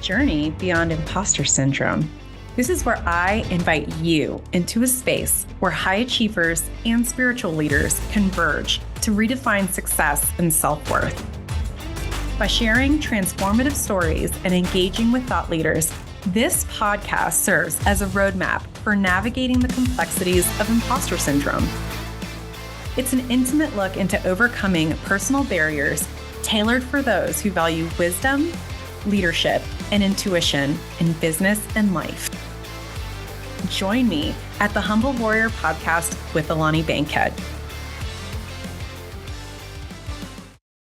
journey beyond imposter syndrome. This is where I invite you into a space where high achievers and spiritual leaders converge to redefine success and self-worth. By sharing transformative stories and engaging with thought leaders, this podcast serves as a roadmap for navigating the complexities of imposter syndrome. It's an intimate look into overcoming personal barriers tailored for those who value wisdom, leadership, and intuition in business and life. Join me at the Humble Warrior Podcast with Alani Bankhead.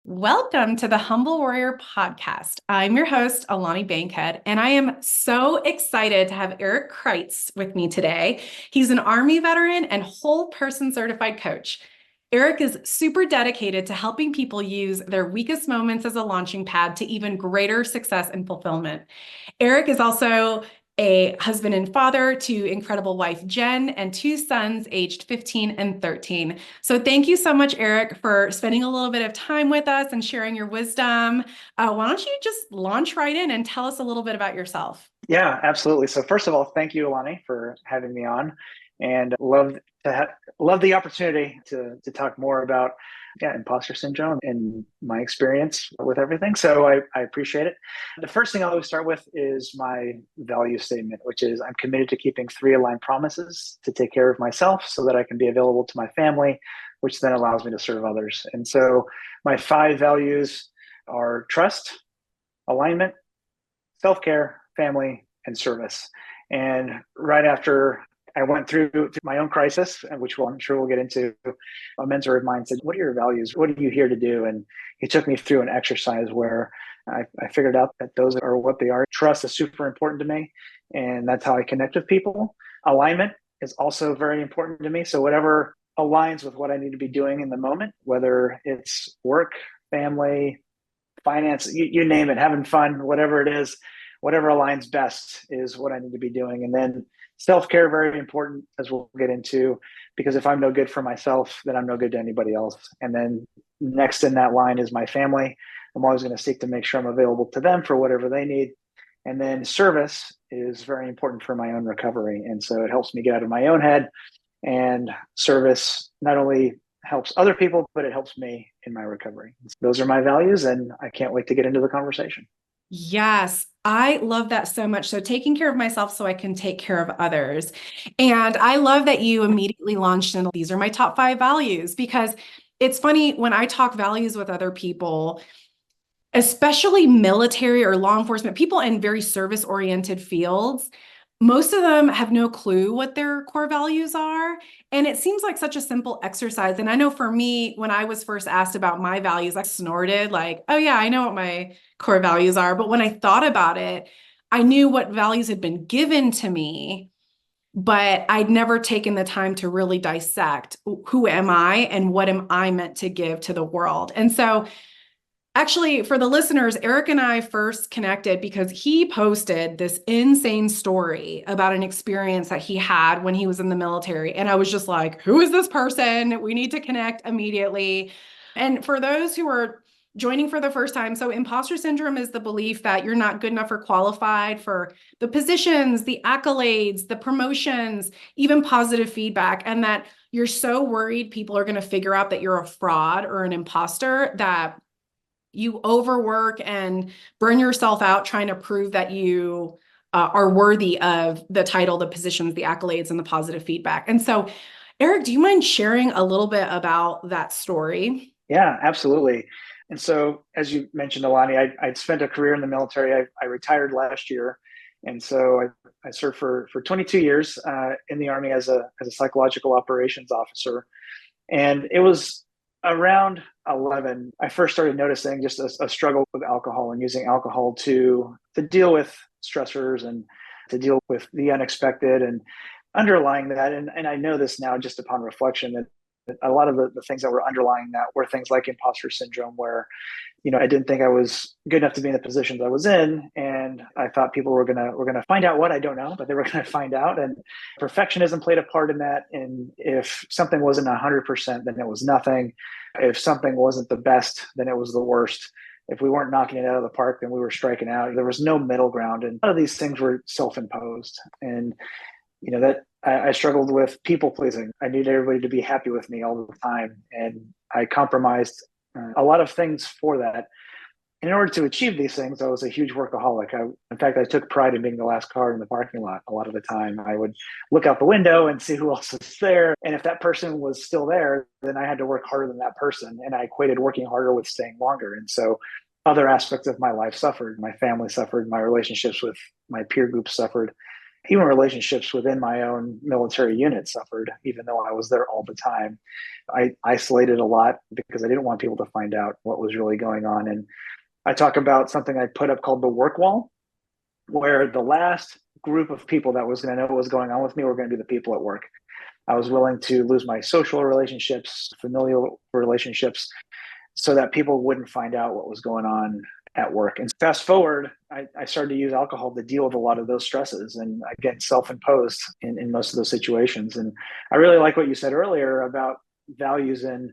Welcome to the Humble Warrior Podcast. I'm your host, Alani Bankhead, and I am so excited to have Eric Kreitz with me today. He's an Army veteran and whole person certified coach. Eric is super dedicated to helping people use their weakest moments as a launching pad to even greater success and fulfillment. Eric is also a husband and father to incredible wife, Jen, and two sons aged 15 and 13. So thank you so much, Eric, for spending a little bit of time with us and sharing your wisdom. Why don't you just launch right in and tell us a little bit about yourself? Yeah, absolutely. So first of all, thank you, Alani, for having me on, and love the opportunity to talk more about imposter syndrome and my experience with everything. So I appreciate it. The first thing I always start with is my value statement, which is I'm committed to keeping 3 aligned promises to take care of myself so that I can be available to my family, which then allows me to serve others. And so my 5 values are trust, alignment, self-care, family, and service. And right after I went through my own crisis, which I'm sure we'll get into, a mentor of mine said, "What are your values? What are you here to do?" And he took me through an exercise where I figured out that those are what they are. Trust is super important to me, and that's how I connect with people. Alignment is also very important to me. So whatever aligns with what I need to be doing in the moment, whether it's work, family, finance, you name it, having fun, whatever it is, whatever aligns best is what I need to be doing. And then self-care, very important, as we'll get into, because if I'm no good for myself, then I'm no good to anybody else. And then next in that line is my family. I'm always going to seek to make sure I'm available to them for whatever they need. And then service is very important for my own recovery. And so it helps me get out of my own head. And service not only helps other people, but it helps me in my recovery. Those are my values, and I can't wait to get into the conversation. Yes, I love that so much. So taking care of myself so I can take care of others. And I love that you immediately launched in, these are my top 5 values, because it's funny when I talk values with other people, especially military or law enforcement, people in very service-oriented fields, most of them have no clue what their core values are. And it seems like such a simple exercise. And I know for me, when I was first asked about my values, I snorted like, oh yeah, I know what my core values are. But when I thought about it, I knew what values had been given to me, but I'd never taken the time to really dissect who am I and what am I meant to give to the world. And so actually, for the listeners, Eric and I first connected because he posted this insane story about an experience that he had when he was in the military. And I was just like, who is this person? We need to connect immediately. And for those who are joining for the first time, so imposter syndrome is the belief that you're not good enough or qualified for the positions, the accolades, the promotions, even positive feedback, and that you're so worried people are going to figure out that you're a fraud or an imposter that you overwork and burn yourself out trying to prove that you are worthy of the title, the positions, the accolades, and the positive feedback. And so, Eric, do you mind sharing a little bit about that story? Yeah, absolutely. And so, as you mentioned, Alani, I'd spent a career in the military. I retired last year. And so I served for 22 years in the Army as a psychological operations officer. And it was around 11, I first started noticing just a struggle with alcohol and using alcohol to deal with stressors and to deal with the unexpected, and underlying that. And I know this now just upon reflection that a lot of the things that were underlying that were things like imposter syndrome, where I didn't think I was good enough to be in the positions I was in, and I thought people were gonna find out what I don't know, but they were gonna find out. And perfectionism played a part in that. And if something wasn't 100%, then it was nothing. If something wasn't the best, then it was the worst. If we weren't knocking it out of the park, then we were striking out. There was no middle ground. And a lot of these things were self-imposed. And, that I struggled with people pleasing. I needed everybody to be happy with me all the time. And I compromised a lot of things for that. In order to achieve these things, I was a huge workaholic. In fact, I took pride in being the last car in the parking lot. A lot of the time, I would look out the window and see who else was there. And if that person was still there, then I had to work harder than that person. And I equated working harder with staying longer. And so other aspects of my life suffered. My family suffered. My relationships with my peer group suffered. Even relationships within my own military unit suffered, even though I was there all the time. I isolated a lot because I didn't want people to find out what was really going on. And I talk about something I put up called the work wall, where the last group of people that was going to know what was going on with me were going to be the people at work. I was willing to lose my social relationships, familial relationships, so that people wouldn't find out what was going on at work. And fast forward, I started to use alcohol to deal with a lot of those stresses, and again, self-imposed in most of those situations. And I really like what you said earlier about values, and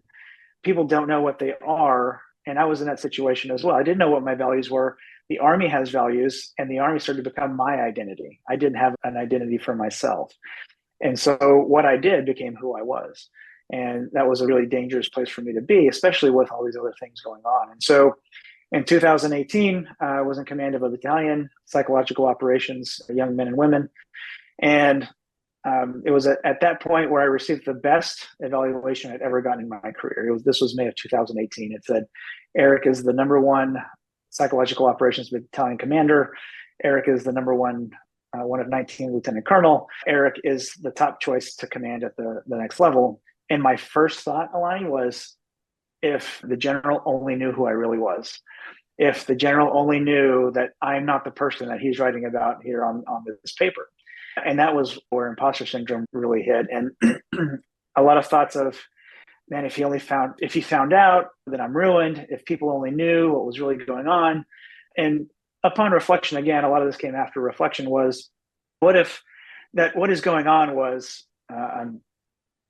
people don't know what they are. And I was in that situation as well. I didn't know what my values were. The Army has values, and the Army started to become my identity. I didn't have an identity for myself. And so what I did became who I was. And that was a really dangerous place for me to be, especially with all these other things going on. And so in 2018, I was in command of a battalion, psychological operations, young men and women. And it was at that point where I received the best evaluation I'd ever gotten in my career. This was May of 2018. It said, Eric is the #1 psychological operations battalion commander. Eric is the #1, one of 19 lieutenant colonel. Eric is the top choice to command at the next level. And my first thought, Alani, was, if the general only knew who I really was, if the general only knew that I'm not the person that he's writing about here on this paper. And that was where imposter syndrome really hit. And a lot of thoughts of, man, if he found out, then I'm ruined. If people only knew what was really going on. And upon reflection, again, a lot of this came after reflection, was, what if what is going on was I'm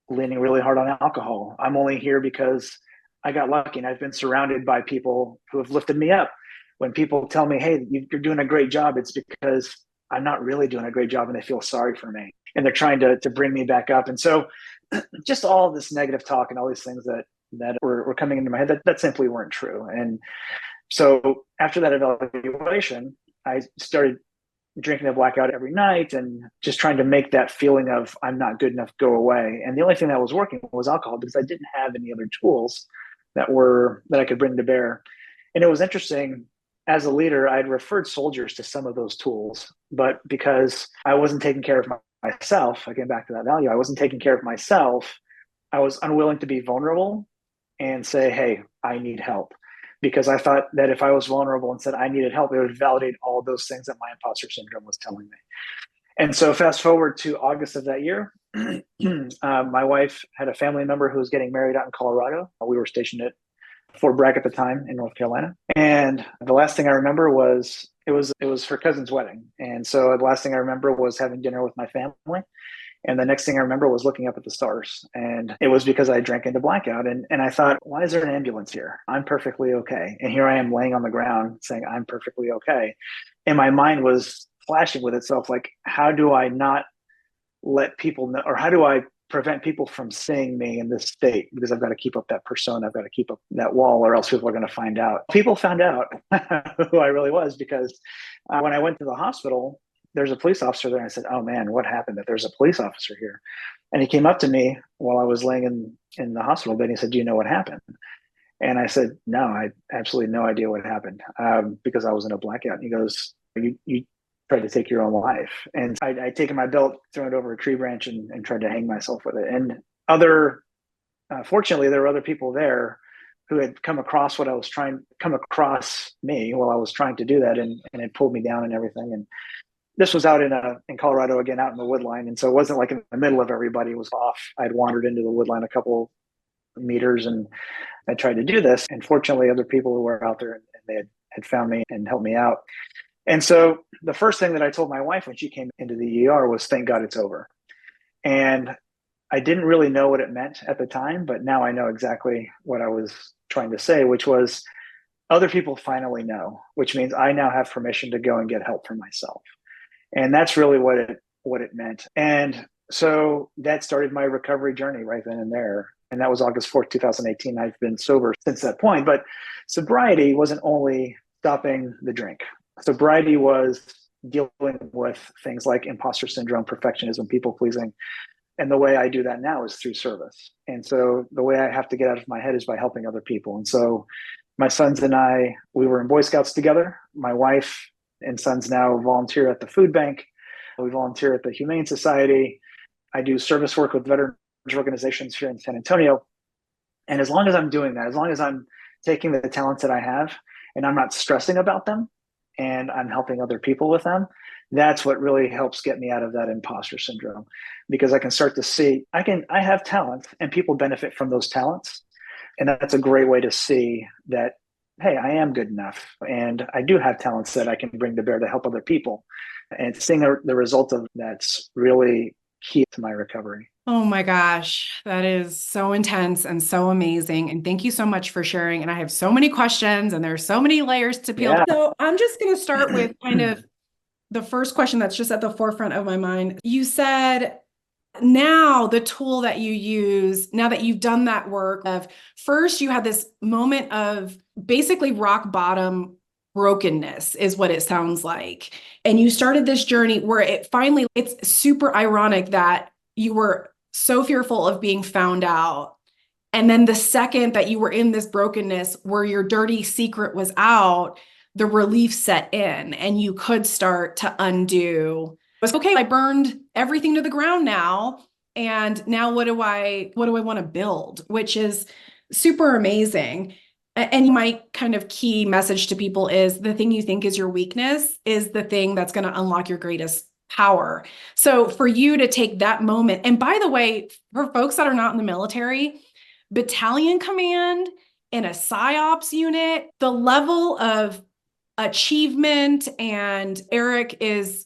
leaning really hard on alcohol. I'm only here because I got lucky, and I've been surrounded by people who have lifted me up. When people tell me, hey, you're doing a great job, it's because I'm not really doing a great job, and they feel sorry for me, and they're trying to bring me back up. And so just all this negative talk and all these things that were coming into my head that simply weren't true. And so after that evaluation, I started drinking a blackout every night and just trying to make that feeling of I'm not good enough go away. And the only thing that was working was alcohol, because I didn't have any other tools that I could bring to bear. And it was interesting, as a leader, I'd referred soldiers to some of those tools, but because I wasn't taking care of myself, again, back to that value, I wasn't taking care of myself, I was unwilling to be vulnerable and say, hey, I need help. Because I thought that if I was vulnerable and said I needed help, it would validate all those things that my imposter syndrome was telling me. And so fast forward to August of that year, my wife had a family member who was getting married out in Colorado. We were stationed at Fort Bragg at the time in North Carolina. And the last thing I remember was it was her cousin's wedding. And so the last thing I remember was having dinner with my family. And the next thing I remember was looking up at the stars. And it was because I drank into blackout. And I thought, why is there an ambulance here? I'm perfectly okay. And here I am laying on the ground saying, I'm perfectly okay. And my mind was flashing with itself, like, how do I not let people know, or how do I prevent people from seeing me in this state? Because I've got to keep up that persona. I've got to keep up that wall, or else people are going to find out. People found out who I really was, because when I went to the hospital, there's a police officer there. And I said, oh man, what happened? That there's a police officer here. And he came up to me while I was laying in the hospital bed. And he said, do you know what happened? And I said, no, I absolutely no idea what happened, because I was in a blackout. And he goes, you tried to take your own life. And I'd taken my belt, thrown it over a tree branch, and tried to hang myself with it. And fortunately, there were other people there who had come across me while I was trying to do that, and it pulled me down and everything. And this was out in Colorado, again, out in the woodline. And so it wasn't like in the middle of everybody. It was off. I'd wandered into the woodline a couple meters, and I tried to do this. And fortunately, other people who were out there, and they had found me and helped me out. And so the first thing that I told my wife when she came into the ER was, thank God it's over. And I didn't really know what it meant at the time, but now I know exactly what I was trying to say, which was, other people finally know, which means I now have permission to go and get help for myself. And that's really what it meant. And so that started my recovery journey right then and there. And that was August 4th, 2018. I've been sober since that point. But sobriety wasn't only stopping the drink. Sobriety was dealing with things like imposter syndrome, perfectionism, people pleasing. And the way I do that now is through service. And so the way I have to get out of my head is by helping other people. And so my sons and I, we were in Boy Scouts together. My wife and sons now volunteer at the food bank. We volunteer at the Humane Society. I do service work with veterans organizations here in San Antonio. And as long as I'm doing that, as long as I'm taking the talents that I have and I'm not stressing about them and I'm helping other people with them, that's what really helps get me out of that imposter syndrome, because I can start to see I have talent and people benefit from those talents. And that's a great way to see that, hey, I am good enough and I do have talents that I can bring to bear to help other people. And seeing the result of that's really key to my recovery. Oh my gosh, that is so intense and so amazing. And thank you so much for sharing. And I have so many questions and there's so many layers to peel. Yeah. So I'm just going to start with kind of the first question that's just at the forefront of my mind. You said now the tool that you use, now that you've done that work of first, you had this moment of basically rock bottom brokenness is what it sounds like. And you started this journey where it's super ironic that you were so fearful of being found out. And then the second that you were in this brokenness where your dirty secret was out, the relief set in and you could start to undo. It was okay, I burned everything to the ground now. And now what do I want to build? Which is super amazing. And my kind of key message to people is the thing you think is your weakness is the thing that's going to unlock your greatest power. So for you to take that moment, and by the way, for folks that are not in the military, battalion command in a PSYOPs unit, the level of achievement, and Eric is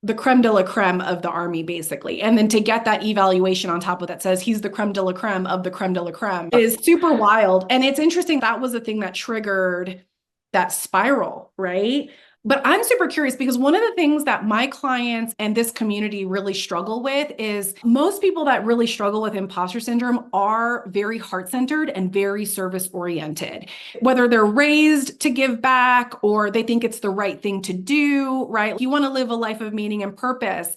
the creme de la creme of the Army, basically. And then to get that evaluation on top of that says he's the creme de la creme of the creme de la creme is super wild. And it's interesting. That was the thing that triggered that spiral, right? But I'm super curious because one of the things that my clients and this community really struggle with is most people that really struggle with imposter syndrome are very heart-centered and very service-oriented. Whether they're raised to give back or they think it's the right thing to do, right? You want to live a life of meaning and purpose.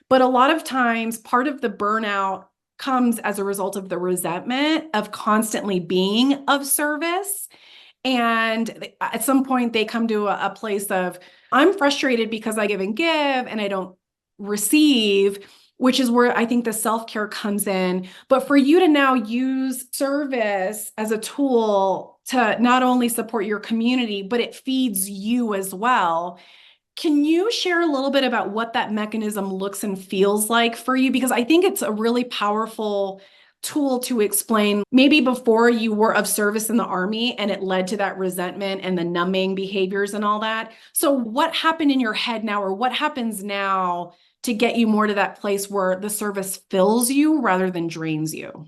But a lot of times, part of the burnout comes as a result of the resentment of constantly being of service. And at some point, they come to a place of, I'm frustrated because I give and I don't receive, which is where I think the self-care comes in. But for you to now use service as a tool to not only support your community, but it feeds you as well. Can you share a little bit about what that mechanism looks and feels like for you? Because I think it's a really powerful tool to explain maybe before you were of service in the Army and it led to that resentment and the numbing behaviors and all that. So what happened in your head now, or what happens now to get you more to that place where the service fills you rather than drains you?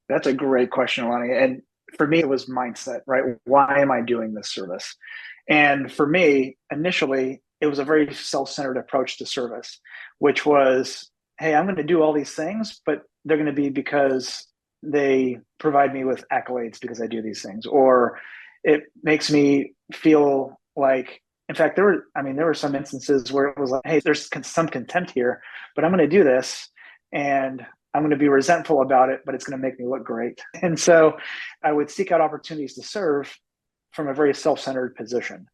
That's a great question, Alani. And for me, it was mindset, right? Why am I doing this service? And for me, initially, it was a very self-centered approach to service, which was, hey, I'm going to do all these things, but they're going to be because they provide me with accolades because I do these things, or it makes me feel like, in fact, there were some instances where it was like, hey, there's some contempt here, but I'm going to do this and I'm going to be resentful about it, but it's going to make me look great. And so I would seek out opportunities to serve from a very self-centered position.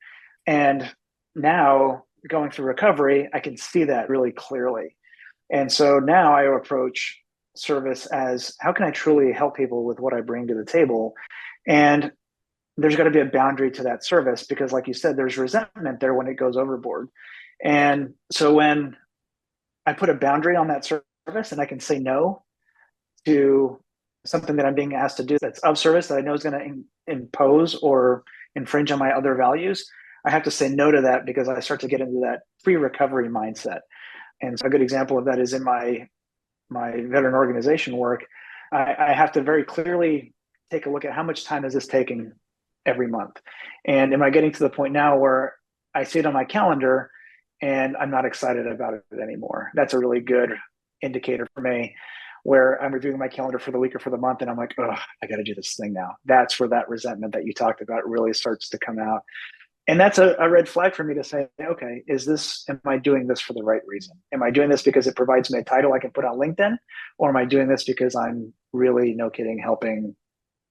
And now going through recovery, I can see that really clearly. And so now I approach service as, how can I truly help people with what I bring to the table? And there's got to be a boundary to that service because, like you said, there's resentment there when it goes overboard. And so when I put a boundary on that service and I can say no to something that I'm being asked to do that's of service that I know is going to impose or infringe on my other values, I have to say no to that because I start to get into that pre-recovery mindset. And so a good example of that is in my veteran organization work. I have to very clearly take a look at how much time is this taking every month. And am I getting to the point now where I see it on my calendar and I'm not excited about it anymore? That's a really good indicator for me, where I'm reviewing my calendar for the week or for the month and I'm like, oh, I got to do this thing now. That's where that resentment that you talked about really starts to come out. And that's a red flag for me to say, okay, am I doing this for the right reason? Am I doing this because it provides me a title I can put on LinkedIn? Or am I doing this because I'm really, no kidding, helping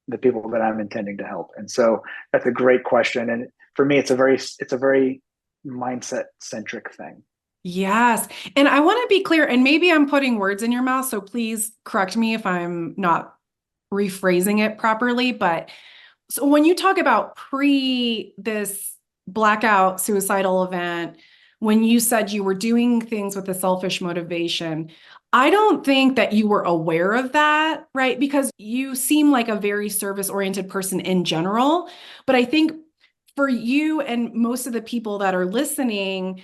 the people that I'm intending to help? And so that's a great question. And for me, it's a very mindset centric thing. Yes. And I want to be clear, and maybe I'm putting words in your mouth, so please correct me if I'm not rephrasing it properly. But so when you talk about this blackout suicidal event, when you said you were doing things with a selfish motivation, I don't think that you were aware of that, right? Because you seem like a very service-oriented person in general. But I think for you and most of the people that are listening,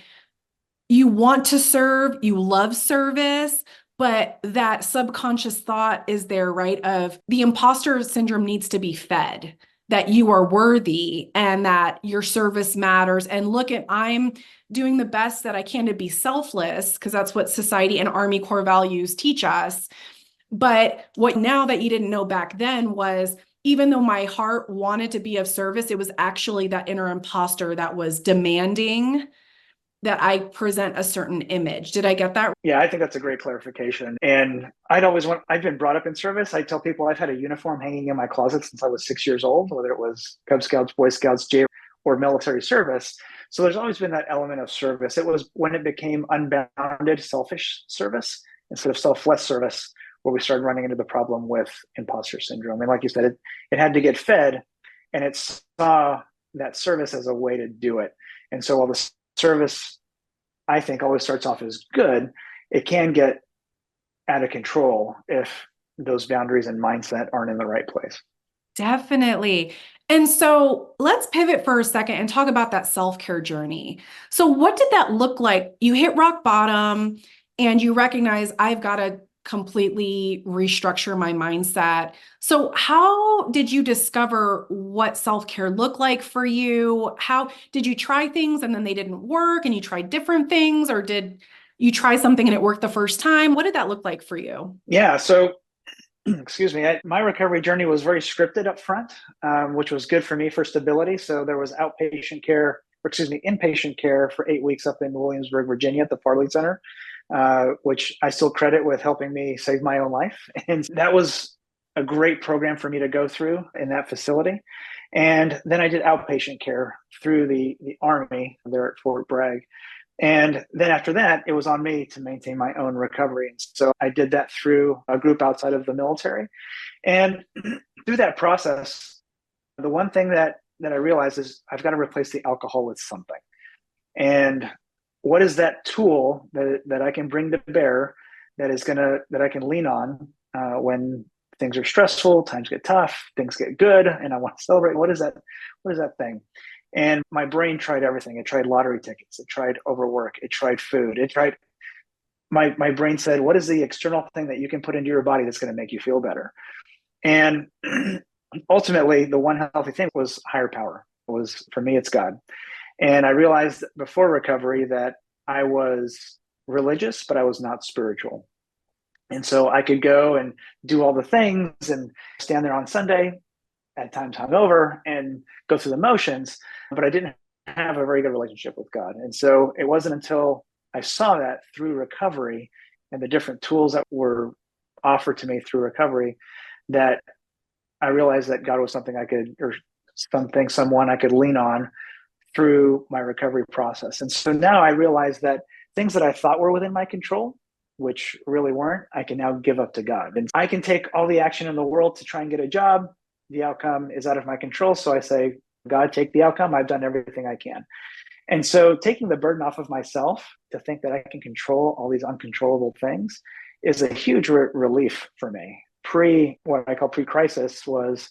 you want to serve, you love service, but that subconscious thought is there, right? Of the imposter syndrome needs to be fed, that you are worthy and that your service matters. And I'm doing the best that I can to be selfless, because that's what society and Army core values teach us. But what now that you didn't know back then was, even though my heart wanted to be of service, it was actually that inner imposter that was demanding that I present a certain image. Did I get that? Yeah, I think that's a great clarification. And I've been brought up in service. I tell people I've had a uniform hanging in my closet since I was 6 years old, whether it was Cub Scouts, Boy Scouts, J, or military service. So there's always been that element of service. It was when it became unbounded, selfish service instead of selfless service, where we started running into the problem with imposter syndrome. And like you said, it had to get fed, and it saw that service as a way to do it. And so while the service, I think, always starts off as good, it can get out of control if those boundaries and mindset aren't in the right place. Definitely. And so let's pivot for a second and talk about that self-care journey. So what did that look like? You hit rock bottom and you recognize, I've got to completely restructure my mindset. So how did you discover what self-care looked like for you? How did you try things and then they didn't work and you tried different things, or did you try something and it worked the first time? What did that look like for you? Yeah. So, excuse me, my recovery journey was very scripted up front, which was good for me for stability. So there was inpatient care for 8 weeks up in Williamsburg, Virginia at the Farley Center, which I still credit with helping me save my own life. And that was a great program for me to go through in that facility. And then I did outpatient care through the Army there at Fort Bragg. And then after that, it was on me to maintain my own recovery. And so I did that through a group outside of the military. And through that process, the one thing that I realized is I've got to replace the alcohol with something. And what is that tool that I can bring to bear that I can lean on when things are stressful, times get tough, things get good, and I want to celebrate? What is that thing? And my brain tried everything. It tried lottery tickets. It tried overwork. It tried food. My brain said, what is the external thing that you can put into your body that's going to make you feel better? And ultimately, the one healthy thing was higher power. For me, it's God. And I realized before recovery that I was religious, but I was not spiritual. And so I could go and do all the things and stand there on Sunday, at times hungover, and go through the motions, but I didn't have a very good relationship with God. And so it wasn't until I saw that through recovery and the different tools that were offered to me through recovery that I realized that God was someone I could lean on through my recovery process. And so now I realize that things that I thought were within my control, which really weren't, I can now give up to God. And I can take all the action in the world to try and get a job. The outcome is out of my control. So I say, God, take the outcome. I've done everything I can. And so taking the burden off of myself to think that I can control all these uncontrollable things is a huge relief for me. What I call pre-crisis was,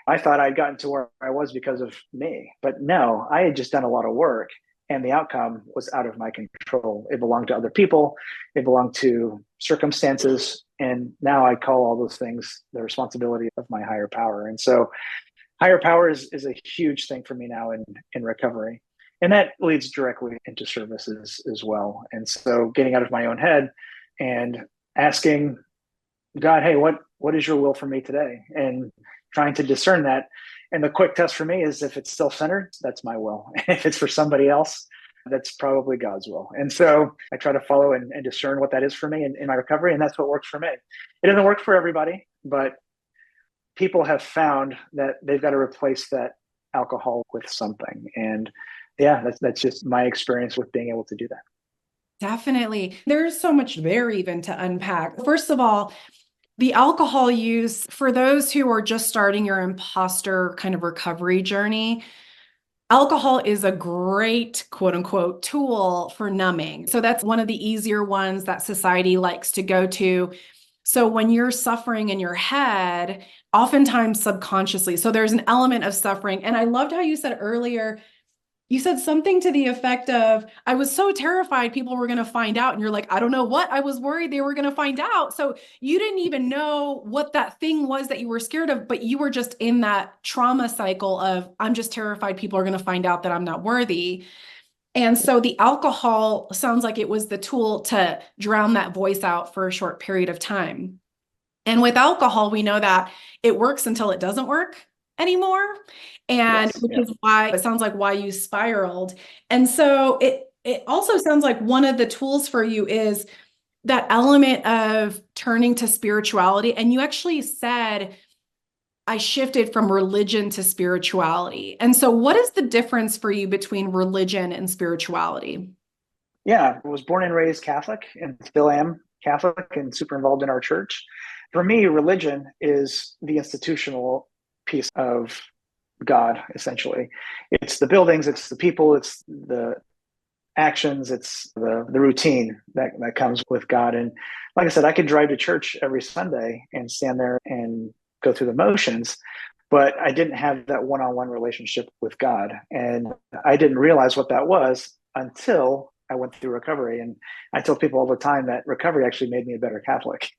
I thought I'd gotten to where I was because of me, but no, I had just done a lot of work and the outcome was out of my control. It belonged to other people. It belonged to circumstances. And now I call all those things the responsibility of my higher power. And so higher power is a huge thing for me now in recovery. And that leads directly into services as well. And so getting out of my own head and asking God, hey, what is your will for me today? And trying to discern that. And the quick test for me is if it's self-centered, that's my will. If it's for somebody else, that's probably God's will. And so I try to follow and discern what that is for me in my recovery. And that's what works for me. It doesn't work for everybody, but people have found that they've got to replace that alcohol with something. And yeah, that's just my experience with being able to do that. Definitely. There's so much there even to unpack. First of all, the alcohol use, for those who are just starting your imposter kind of recovery journey, alcohol is a great quote unquote tool for numbing. So that's one of the easier ones that society likes to go to. So when you're suffering in your head, oftentimes subconsciously, so there's an element of suffering. And I loved how you said earlier, you said something to the effect of, I was so terrified people were going to find out. And you're like, I don't know what, I was worried they were going to find out. So you didn't even know what that thing was that you were scared of, but you were just in that trauma cycle of, I'm just terrified people are going to find out that I'm not worthy. And so the alcohol sounds like it was the tool to drown that voice out for a short period of time. And with alcohol, we know that it works until it doesn't work anymore. And Yes. which Yeah. is why it sounds like why you spiraled. And so it also sounds like one of the tools for you is that element of turning to spirituality. And you actually said, I shifted from religion to spirituality. And so what is the difference for you between religion and spirituality? Yeah. I was born and raised Catholic and still am Catholic and super involved in our church. For me, religion is the institutional piece of God, essentially. It's the buildings, it's the people, it's the actions, it's the routine that comes with God. And like I said, I could drive to church every Sunday and stand there and go through the motions, but I didn't have that one-on-one relationship with God. And I didn't realize what that was until I went through recovery. And I tell people all the time that recovery actually made me a better Catholic.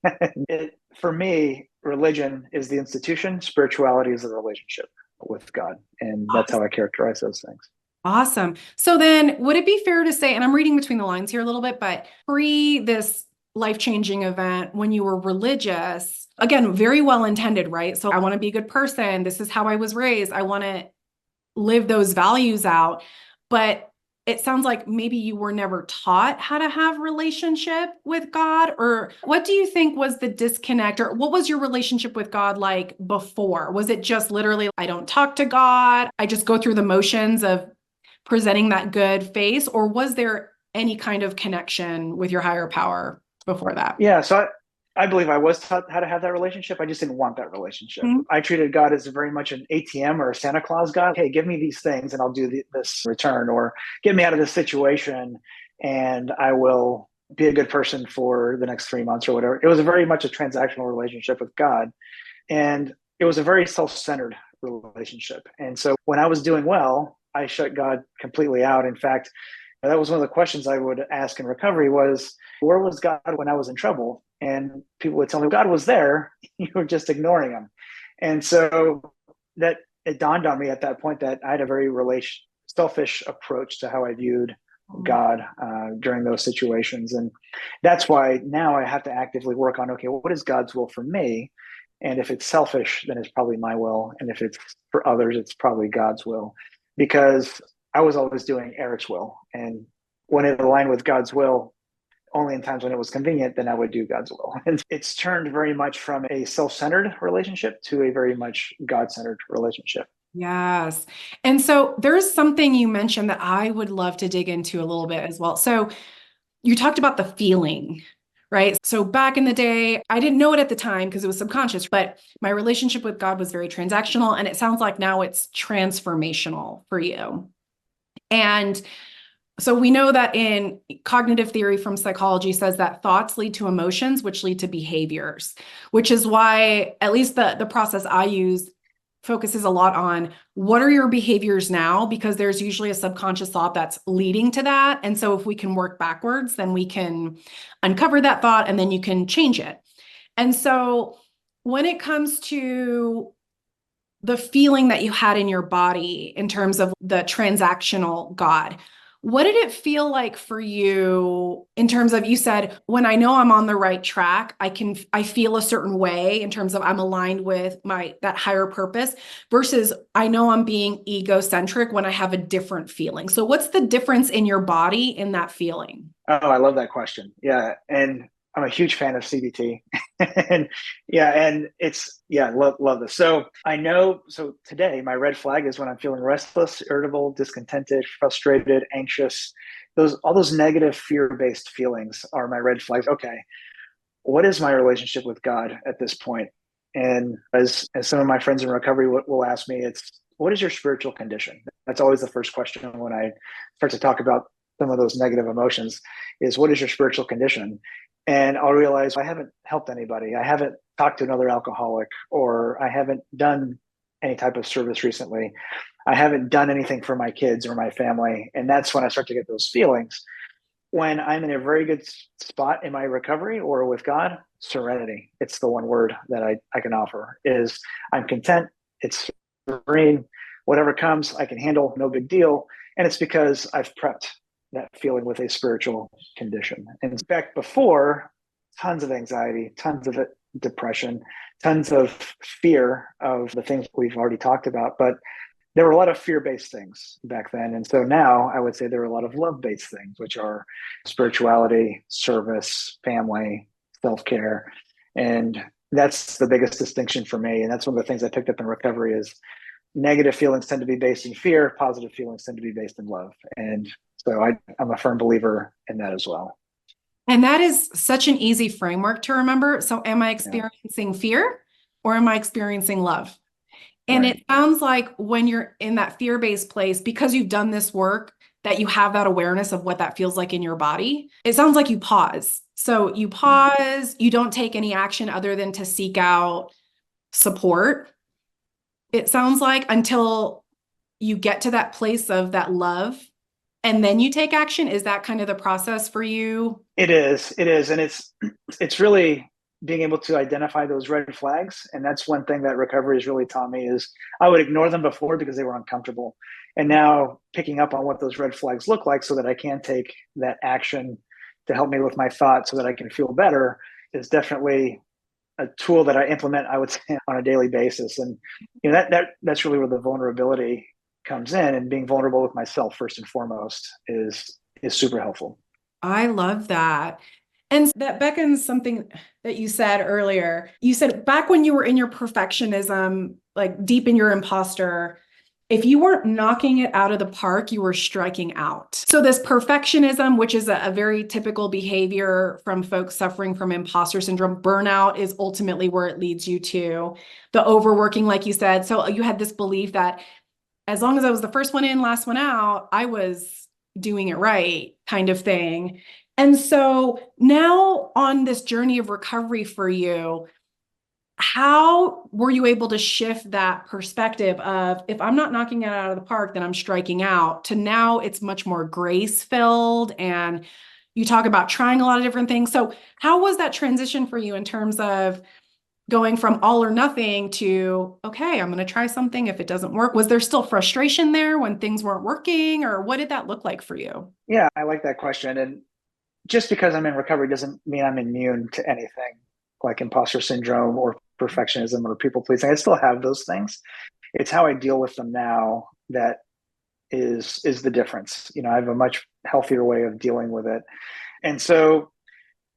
For me, religion is the institution, spirituality is the relationship with God. And that's how I characterize those things. Awesome. So then would it be fair to say, and I'm reading between the lines here a little bit, but pre this life-changing event, when you were religious, again, very well intended, right? So I want to be a good person. This is how I was raised. I want to live those values out. But it sounds like maybe you were never taught how to have relationship with God, or what do you think was the disconnect, or what was your relationship with God like before? Was it just literally, I don't talk to God, I just go through the motions of presenting that good face, or was there any kind of connection with your higher power before that? Yeah, so I believe I was taught how to have that relationship. I just didn't want that relationship. Mm-hmm. I treated God as very much an ATM or a Santa Claus God. Hey, give me these things and I'll do this return, or get me out of this situation and I will be a good person for the next 3 months or whatever. It was very much a transactional relationship with God. And it was a very self-centered relationship. And so when I was doing well, I shut God completely out. In fact, that was one of the questions I would ask in recovery was, where was God when I was in trouble? And people would tell me, God was there. You were just ignoring him. And so that it dawned on me at that point that I had a very selfish approach to how I viewed God during those situations. And that's why now I have to actively work on, okay, well, what is God's will for me? And if it's selfish, then it's probably my will. And if it's for others, it's probably God's will. Because I was always doing Eric's will. And when it aligned with God's will, only in times when it was convenient, then I would do God's will. And it's turned very much from a self-centered relationship to a very much God-centered relationship. Yes. And so there's something you mentioned that I would love to dig into a little bit as well. So you talked about the feeling, right? So back in the day, I didn't know it at the time because it was subconscious, but my relationship with God was very transactional. And it sounds like now it's transformational for you. And so we know that in cognitive theory from psychology says that thoughts lead to emotions, which lead to behaviors, which is why at least the process I use focuses a lot on what are your behaviors now, because there's usually a subconscious thought that's leading to that. And so if we can work backwards, then we can uncover that thought and then you can change it. And so when it comes to the feeling that you had in your body in terms of the transactional God. What did it feel like for you in terms of, you said, when I know I'm on the right track, I feel a certain way in terms of I'm aligned with that higher purpose versus I know I'm being egocentric when I have a different feeling. So what's the difference in your body in that feeling? Oh, I love that question. Yeah. And I'm a huge fan of CBT. And yeah, and love this. So I know, so today my red flag is when I'm feeling restless, irritable, discontented, frustrated, anxious. All those negative fear-based feelings are my red flags. Okay, what is my relationship with God at this point? And as some of my friends in recovery will ask me, it's what is your spiritual condition? That's always the first question when I start to talk about some of those negative emotions is what is your spiritual condition? And I'll realize I haven't helped anybody. I haven't talked to another alcoholic, or I haven't done any type of service recently. I haven't done anything for my kids or my family. And that's when I start to get those feelings. When I'm in a very good spot in my recovery or with God, serenity. It's the one word that I can offer is I'm content. It's serene. Whatever comes, I can handle, no big deal. And it's because I've prepped that feeling with a spiritual condition. And back before, tons of anxiety, tons of depression, tons of fear of the things we've already talked about. But there were a lot of fear-based things back then. And so now I would say there are a lot of love-based things, which are spirituality, service, family, self-care. And that's the biggest distinction for me. And that's one of the things I picked up in recovery is negative feelings tend to be based in fear, positive feelings tend to be based in love. And so I'm a firm believer in that as well. And that is such an easy framework to remember. So am I Yeah. experiencing fear or am I experiencing love? And Right. it sounds like when you're in that fear-based place, because you've done this work, that you have that awareness of what that feels like in your body. It sounds like you pause. So you pause, you don't take any action other than to seek out support. It sounds like until you get to that place of that love and then you take action. Is that kind of the process for you? It is. It is. And it's really being able to identify those red flags. And that's one thing that recovery has really taught me is I would ignore them before because they were uncomfortable. And now picking up on what those red flags look like so that I can take that action to help me with my thoughts so that I can feel better is definitely a tool that I implement, I would say, on a daily basis. And that's really where the vulnerability comes in, and being vulnerable with myself first and foremost is super helpful. I love that. And that beckons something that you said earlier. You said back when you were in your perfectionism, like deep in your imposter, if you weren't knocking it out of the park, you were striking out. So this perfectionism, which is a very typical behavior from folks suffering from imposter syndrome, burnout is ultimately where it leads you to. The overworking, like you said. So you had this belief that as long as I was the first one in, last one out, I was doing it right, kind of thing. And so now on this journey of recovery for you, how were you able to shift that perspective of if I'm not knocking it out of the park, then I'm striking out, to now it's much more grace filled and you talk about trying a lot of different things. So how was that transition for you in terms of going from all or nothing to, okay, I'm going to try something. If it doesn't work, was there still frustration there when things weren't working, or what did that look like for you? Yeah, I like that question. And just because I'm in recovery doesn't mean I'm immune to anything like imposter syndrome or perfectionism or people pleasing. I still have those things. It's how I deal with them now that is the difference. I have a much healthier way of dealing with it. And so,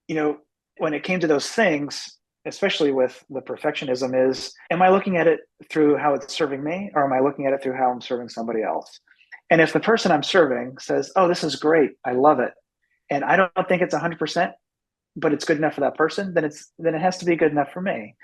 when it came to those things, especially with the perfectionism, is am I looking at it through how it's serving me, or am I looking at it through how I'm serving somebody else? And if the person I'm serving says, oh, this is great, I love it, and I don't think it's 100%, but it's good enough for that person, then it has to be good enough for me.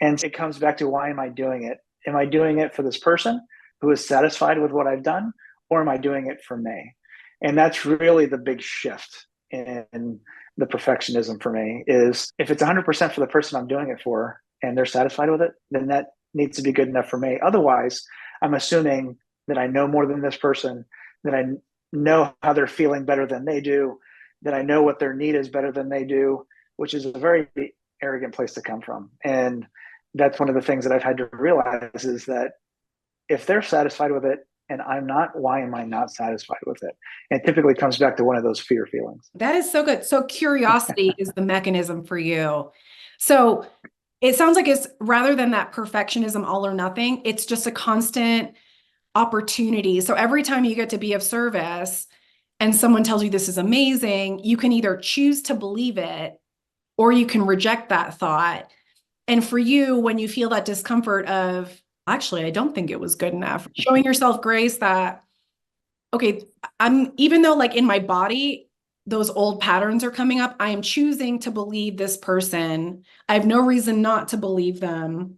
And it comes back to, why am I doing it? Am I doing it for this person who is satisfied with what I've done, or am I doing it for me? And that's really the big shift in the perfectionism for me, is if it's 100% for the person I'm doing it for and they're satisfied with it, then that needs to be good enough for me. Otherwise, I'm assuming that I know more than this person, that I know how they're feeling better than they do, that I know what their need is better than they do, which is a very arrogant place to come from. And that's one of the things that I've had to realize, is that if they're satisfied with it and I'm not, why am I not satisfied with it? And it typically comes back to one of those fear feelings. That is so good. So curiosity is the mechanism for you. So it sounds like it's rather than that perfectionism all or nothing, it's just a constant opportunity. So every time you get to be of service and someone tells you this is amazing, you can either choose to believe it or you can reject that thought. And for you, when you feel that discomfort of, actually, I don't think it was good enough, showing yourself grace that, okay, I'm, even though like in my body, those old patterns are coming up, I am choosing to believe this person. I have no reason not to believe them.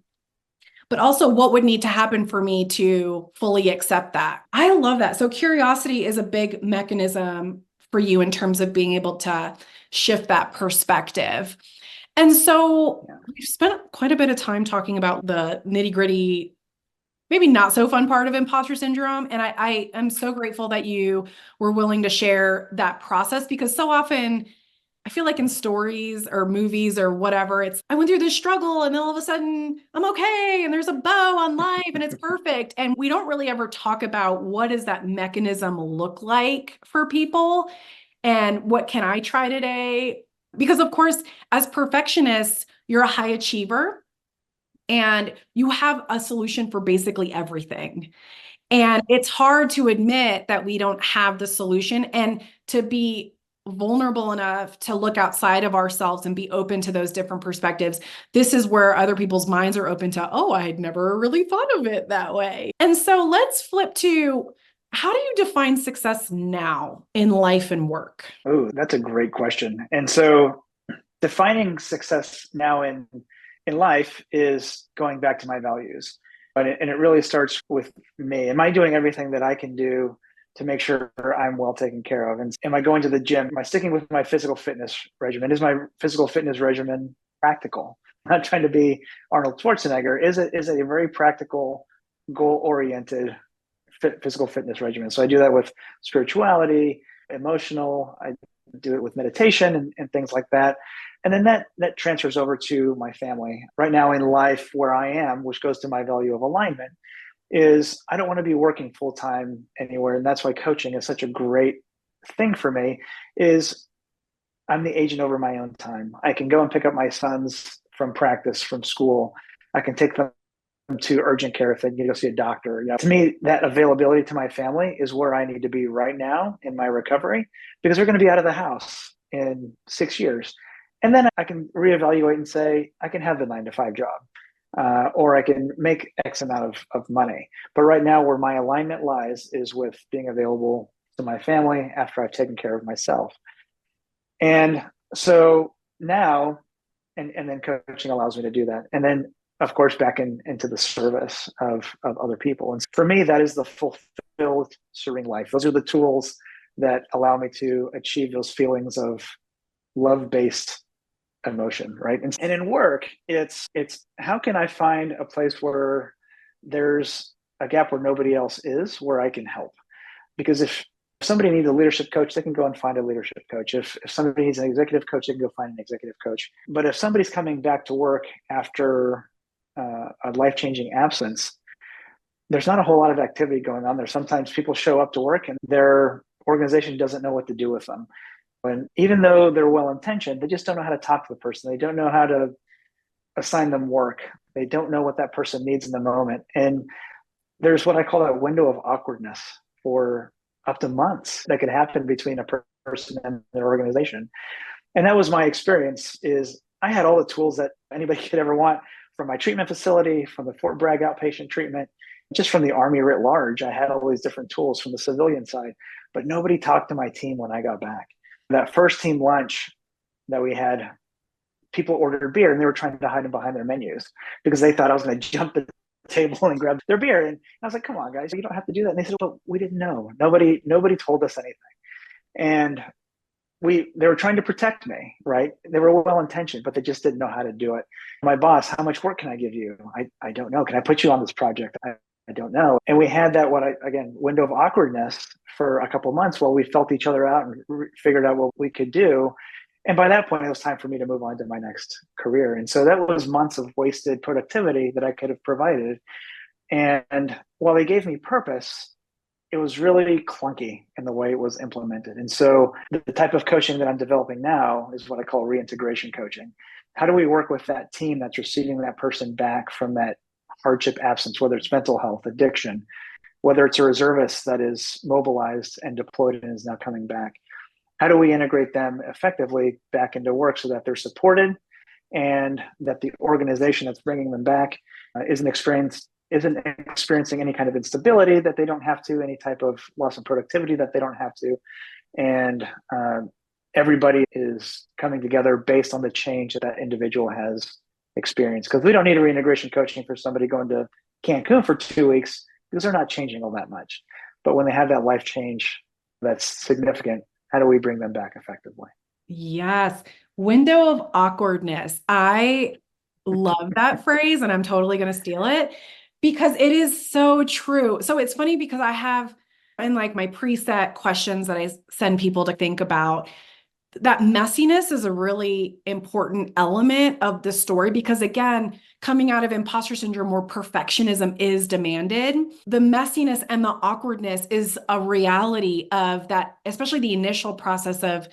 But also, what would need to happen for me to fully accept that? I love that. So, curiosity is a big mechanism for you in terms of being able to shift that perspective. And so, we've spent quite a bit of time talking about the nitty gritty, maybe not so fun part of imposter syndrome. And I am so grateful that you were willing to share that process because so often I feel like in stories or movies or whatever, it's I went through this struggle and then all of a sudden I'm okay and there's a bow on life and it's perfect. And we don't really ever talk about what does that mechanism look like for people and what can I try today? Because of course, as perfectionists, you're a high achiever and you have a solution for basically everything. And it's hard to admit that we don't have the solution and to be vulnerable enough to look outside of ourselves and be open to those different perspectives. This is where other people's minds are open to, oh, I had never really thought of it that way. And so let's flip to how do you define success now in life and work? Oh, that's a great question. And so defining success now in life is going back to my values. And it really starts with me. Am I doing everything that I can do to make sure I'm well taken care of? And am I going to the gym? Am I sticking with my physical fitness regimen? Is my physical fitness regimen practical? I'm not trying to be Arnold Schwarzenegger. Is it a very practical, goal-oriented physical fitness regimen? So I do that with spirituality, emotional. I do it with meditation and things like that. And then that transfers over to my family. Right now in life where I am, which goes to my value of alignment, is I don't want to be working full time anywhere. And that's why coaching is such a great thing for me, is I'm the agent over my own time. I can go and pick up my sons from practice, from school. I can take them to urgent care if they need to go see a doctor. To me, that availability to my family is where I need to be right now in my recovery, because they're going to be out of the house in 6 years. And then I can reevaluate and say, I can have the 9 to 5 job, or I can make X amount of money. But right now, where my alignment lies is with being available to my family after I've taken care of myself. And so now, and then coaching allows me to do that. And then, of course, back into the service of other people. And for me, that is the fulfilled, serene life. Those are the tools that allow me to achieve those feelings of love-based emotion, right? And in work, it's how can I find a place where there's a gap where nobody else is, where I can help? Because if somebody needs a leadership coach, they can go and find a leadership coach. If somebody needs an executive coach, they can go find an executive coach. But if somebody's coming back to work after a life-changing absence, there's not a whole lot of activity going on there. Sometimes people show up to work and their organization doesn't know what to do with them. And even though they're well-intentioned, they just don't know how to talk to the person. They don't know how to assign them work. They don't know what that person needs in the moment. And there's what I call a window of awkwardness for up to months that could happen between a person and their organization. And that was my experience. Is I had all the tools that anybody could ever want from my treatment facility, from the Fort Bragg outpatient treatment, just from the Army writ large. I had all these different tools from the civilian side, but nobody talked to my team when I got back. That first team lunch that we had, people ordered beer and they were trying to hide them behind their menus because they thought I was going to jump the table and grab their beer. And I was like, come on, guys, you don't have to do that. And they said, well, we didn't know. Nobody told us anything. And they were trying to protect me, right? They were well-intentioned, but they just didn't know how to do it. My boss, how much work can I give you? I don't know. Can I put you on this project? I don't know. And we had that, window of awkwardness for a couple of months while we felt each other out and figured out what we could do. And by that point, it was time for me to move on to my next career. And so that was months of wasted productivity that I could have provided And while they gave me purpose, it was really clunky in the way it was implemented. And so the type of coaching that I'm developing now is what I call reintegration coaching. How do we work with that team that's receiving that person back from that hardship absence, whether it's mental health, addiction, whether it's a reservist that is mobilized and deployed and is now coming back? How do we integrate them effectively back into work so that they're supported and that the organization that's bringing them back isn't experiencing any kind of instability that they don't have to, any type of loss of productivity that they don't have to, and everybody is coming together based on the change that that individual has experienced. Because we don't need a reintegration coaching for somebody going to Cancun for 2 weeks because they're not changing all that much. But when they have that life change that's significant, how do we bring them back effectively? Yes. Window of awkwardness. I love that phrase, and I'm totally going to steal it because it is so true. So it's funny because I have in like my preset questions that I send people to think about, that messiness is a really important element of the story because, again, coming out of imposter syndrome where perfectionism is demanded, the messiness and the awkwardness is a reality of that, especially the initial process of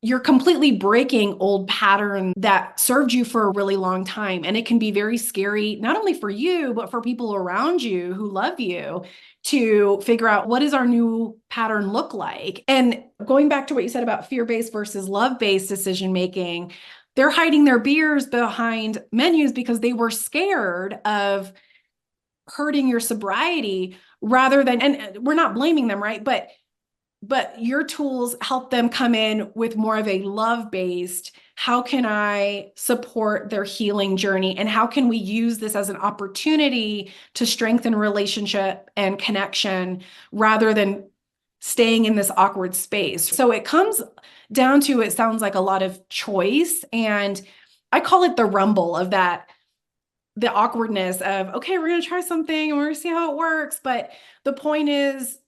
you're completely breaking old pattern that served you for a really long time. And it can be very scary, not only for you, but for people around you who love you to figure out what does our new pattern look like. And going back to what you said about fear-based versus love-based decision making, they're hiding their beers behind menus because they were scared of hurting your sobriety rather than, and we're not blaming them, right? But your tools help them come in with more of a love-based, how can I support their healing journey? And how can we use this as an opportunity to strengthen relationship and connection rather than staying in this awkward space? So it comes down to, it sounds like a lot of choice. And I call it the rumble of that, the awkwardness of, okay, we're going to try something and we're going to see how it works. But the point is,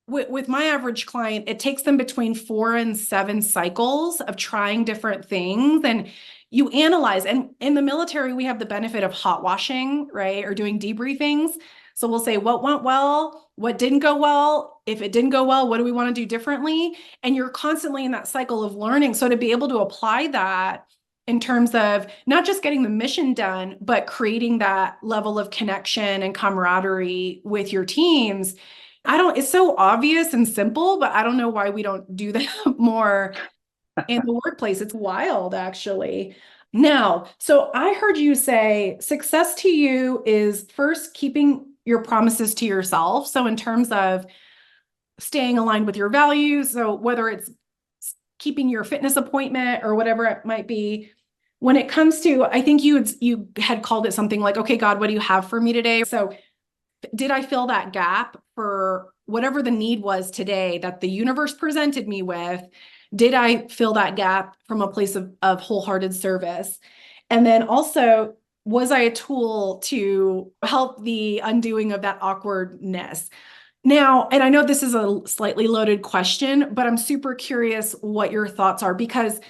with my average client, it takes them between 4 and 7 cycles of trying different things. And you analyze. And in the military, we have the benefit of hot washing, right? Or doing debriefings. So we'll say what went well, what didn't go well. If it didn't go well, what do we want to do differently? And you're constantly in that cycle of learning. So to be able to apply that in terms of not just getting the mission done, but creating that level of connection and camaraderie with your teams, it's so obvious and simple, but I don't know why we don't do that more in the workplace. It's wild, actually. Now, so I heard you say success to you is first keeping your promises to yourself. So in terms of staying aligned with your values, so whether it's keeping your fitness appointment or whatever it might be, when it comes to, I think you had called it something like, okay, God, what do you have for me today? So did I fill that gap for whatever the need was today that the universe presented me with? Did I fill that gap from a place of wholehearted service? And then also, was I a tool to help the undoing of that awkwardness? Now, and I know this is a slightly loaded question, but I'm super curious what your thoughts are, because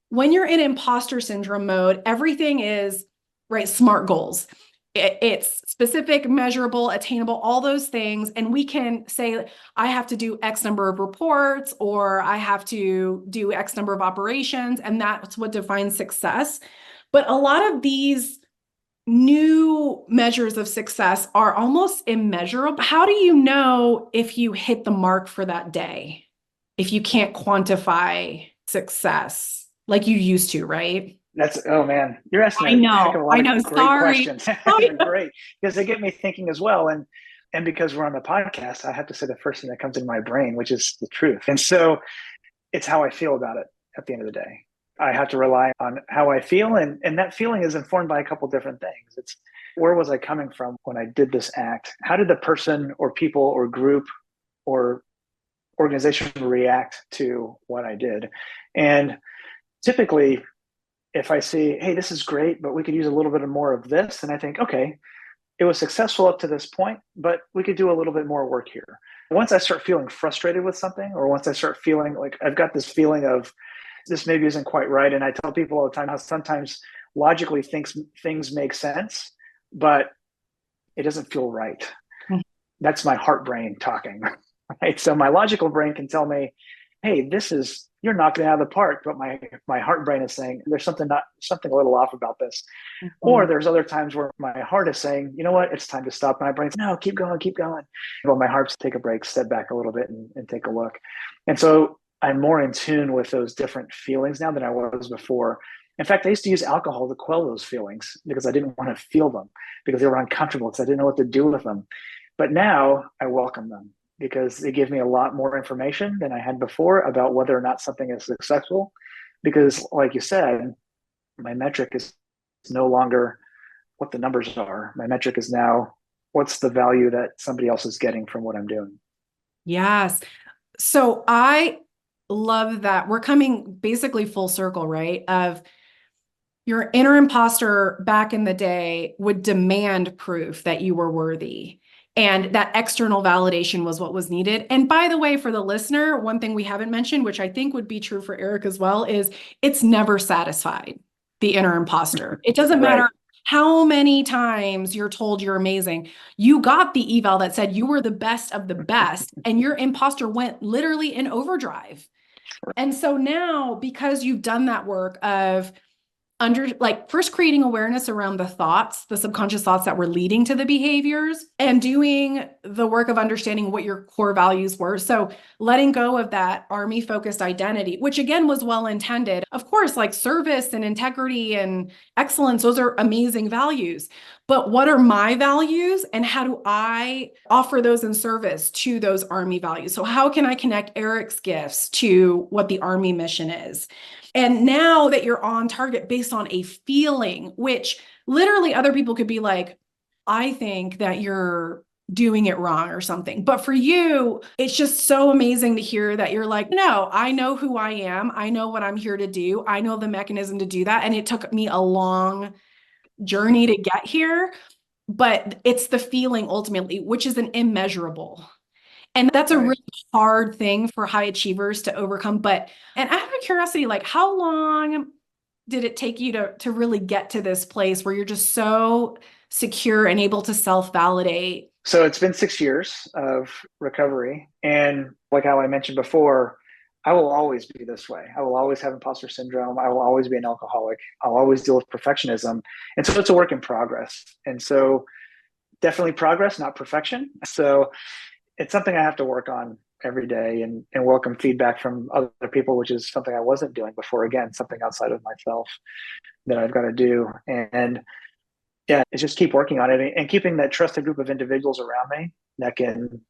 when you're in imposter syndrome mode, everything is, right, SMART goals. It's specific, measurable, attainable, all those things. And we can say, I have to do X number of reports, or I have to do X number of operations, and that's what defines success. But a lot of these new measures of success are almost immeasurable. How do you know if you hit the mark for that day, if you can't quantify success like you used to, right? Oh man, you're asking I a heck know, of a I lot know. of great Sorry. questions. They're great because they get me thinking as well. And because we're on the podcast, I have to say the first thing that comes in my brain, which is the truth. And so it's how I feel about it at the end of the day. I have to rely on how I feel. And that feeling is informed by a couple different things. It's where was I coming from when I did this act? How did the person or people or group or organization react to what I did? And typically, if I see, hey, this is great, but we could use a little bit more of this, and I think, okay, it was successful up to this point, but we could do a little bit more work here. Once I start feeling frustrated with something, or once I start feeling like I've got this feeling of this maybe isn't quite right, and I tell people all the time how sometimes logically things make sense, but it doesn't feel right. Mhm. That's my heart brain talking, right? So my logical brain can tell me, hey, you're knocking it out of the park, but my heart brain is saying there's something a little off about this. Or Mhm. there's other times where my heart is saying, you know what, it's time to stop. My brain's, no, keep going, keep going. But my heart's take a break, step back a little bit and take a look. And so I'm more in tune with those different feelings now than I was before. In fact, I used to use alcohol to quell those feelings because I didn't want to feel them, because they were uncomfortable, because I didn't know what to do with them. But now I welcome them because they give me a lot more information than I had before about whether or not something is successful. Because, like you said, my metric is no longer what the numbers are. My metric is now what's the value that somebody else is getting from what I'm doing. Yes. So I love that we're coming basically full circle, right? Of your inner imposter back in the day would demand proof that you were worthy. And that external validation was what was needed. And by the way, for the listener, one thing we haven't mentioned, which I think would be true for Eric as well, is it's never satisfied, the inner imposter. It doesn't Right. matter how many times you're told you're amazing. You got the eval that said you were the best of the best, and your imposter went literally in overdrive. And so now, because you've done that work of first creating awareness around the thoughts, the subconscious thoughts that were leading to the behaviors, and doing the work of understanding what your core values were. So letting go of that army focused identity, which again was well intended. Of course, like service and integrity and excellence, those are amazing values. But what are my values and how do I offer those in service to those army values? So how can I connect Eric's gifts to what the army mission is? And now that you're on target based on a feeling, which literally other people could be like, I think that you're doing it wrong or something. But for you, it's just so amazing to hear that you're like, no, I know who I am. I know what I'm here to do. I know the mechanism to do that. And it took me a long journey to get here, but it's the feeling ultimately, which is an immeasurable. And that's a Right. really hard thing for high achievers to overcome. But, and out of curiosity, like how long did it take you to really get to this place where you're just so secure and able to self-validate? So it's been 6 years of recovery. And like how I mentioned before, I will always be this way. I will always have imposter syndrome. I will always be an alcoholic. I'll always deal with perfectionism. And so it's a work in progress. And so definitely progress, not perfection. So it's something I have to work on every day and welcome feedback from other people, which is something I wasn't doing before. Again, something outside of myself that I've got to do. And yeah, it's just keep working on it and keeping that trusted group of individuals around me that can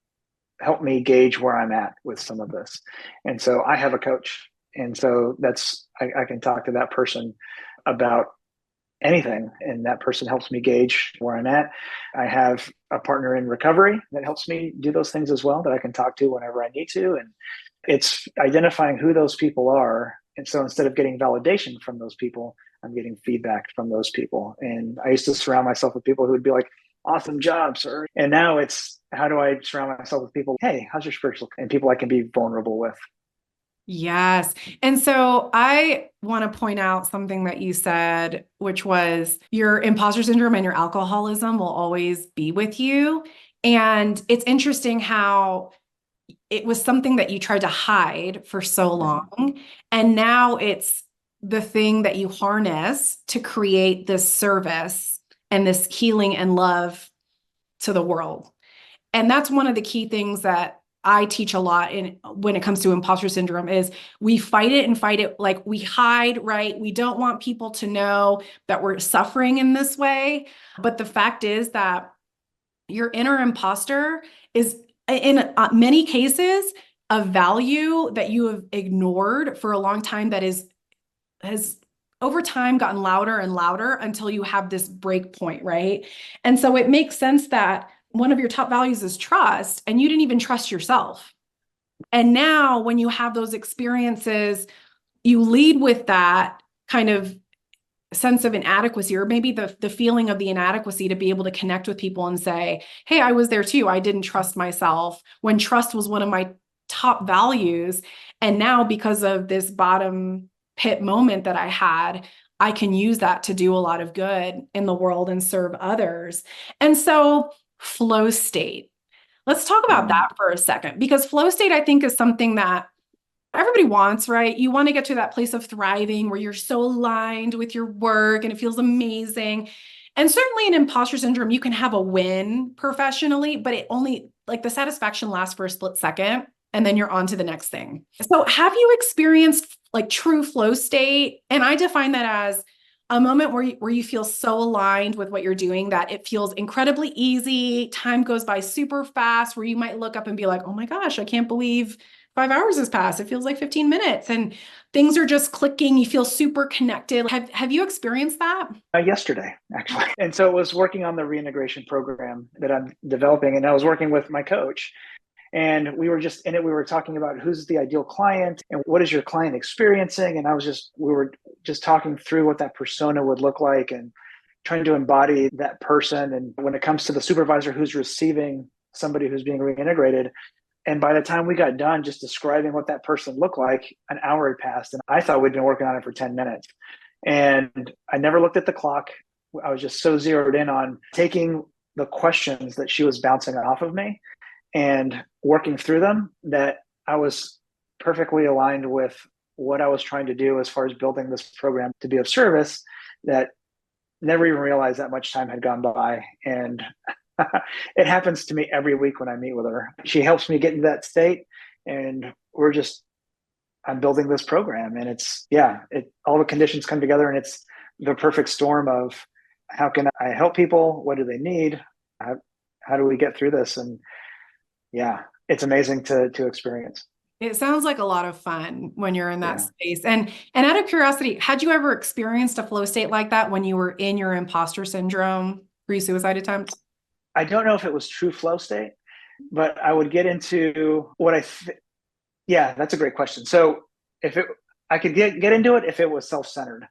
help me gauge where I'm at with some of this. And so I have a coach. And so I can talk to that person about anything. And that person helps me gauge where I'm at. I have a partner in recovery that helps me do those things as well that I can talk to whenever I need to. And it's identifying who those people are. And so instead of getting validation from those people, I'm getting feedback from those people. And I used to surround myself with people who would be like, awesome job, sir. And now it's how do I surround myself with people? Hey, how's your spiritual? And people I can be vulnerable with. Yes. And so I want to point out something that you said, which was your imposter syndrome and your alcoholism will always be with you. And it's interesting how it was something that you tried to hide for so long. And now it's the thing that you harness to create this service and this healing and love to the world. And that's one of the key things that I teach a lot in when it comes to imposter syndrome is we fight it and fight it like we hide, right? We don't want people to know that we're suffering in this way. But the fact is that your inner imposter is in many cases a value that you have ignored for a long time that has over time gotten louder and louder until you have this break point, right? And so it makes sense that one of your top values is trust, and you didn't even trust yourself. And now when you have those experiences, you lead with that kind of sense of inadequacy, or maybe the feeling of the inadequacy to be able to connect with people and say, hey, I was there too. I didn't trust myself when trust was one of my top values. And now because of this bottom pit moment that I had, I can use that to do a lot of good in the world and serve others. And so flow state, let's talk about that for a second, because flow state, I think, is something that everybody wants, right? You want to get to that place of thriving where you're so aligned with your work and it feels amazing. And certainly in imposter syndrome, you can have a win professionally, but it only, like, the satisfaction lasts for a split second and then you're on to the next thing. So have you experienced like true flow state? And I define that as a moment where you feel so aligned with what you're doing that it feels incredibly easy. Time goes by super fast, where you might look up and be like, oh my gosh, I can't believe 5 hours has passed. It feels like 15 minutes and things are just clicking. You feel super connected. Have you experienced that? Yesterday, actually. And so it was working on the reintegration program that I'm developing. And I was working with my coach. And we were just in it. We were talking about who's the ideal client and what is your client experiencing. And we were just talking through what that persona would look like and trying to embody that person. And when it comes to the supervisor who's receiving somebody who's being reintegrated, and by the time we got done just describing what that person looked like, an hour had passed. And I thought we'd been working on it for 10 minutes. And I never looked at the clock. I was just so zeroed in on taking the questions that she was bouncing off of me and working through them, that I was perfectly aligned with what I was trying to do as far as building this program to be of service, that never even realized that much time had gone by. And it happens to me every week when I meet with her. She helps me get into that state, and I'm building this program, and all the conditions come together, and it's the perfect storm of how can I help people? What do they need? How do we get through this? And yeah, it's amazing to experience. It sounds like a lot of fun when you're in that space. And out of curiosity, had you ever experienced a flow state like that when you were in your imposter syndrome pre-suicide attempt? I don't know if it was true flow state, but I would get into that's a great question. So I could get into it if it was self-centered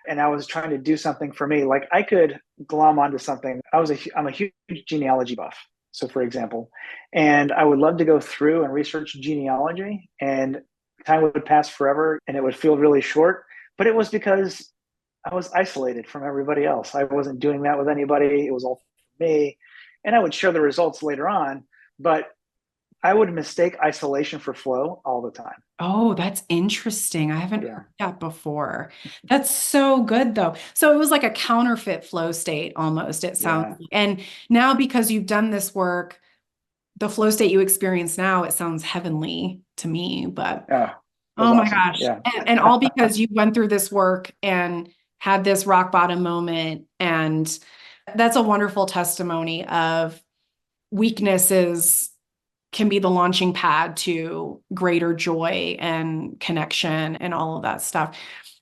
and I was trying to do something for me. Like I could glom onto something. I'm a huge genealogy buff. So for example, and I would love to go through and research genealogy, and time would pass forever and it would feel really short, but it was because I was isolated from everybody else. I wasn't doing that with anybody. It was all for me. And I would share the results later on, but I would mistake isolation for flow all the time. Oh, that's interesting. I haven't heard that before. That's so good though. So it was like a counterfeit flow state almost, it sounds. Yeah. And now because you've done this work, the flow state you experience now, it sounds heavenly to me, but oh my gosh. Yeah. And all because you went through this work and had this rock bottom moment. And that's a wonderful testimony of weaknesses can be the launching pad to greater joy and connection and all of that stuff.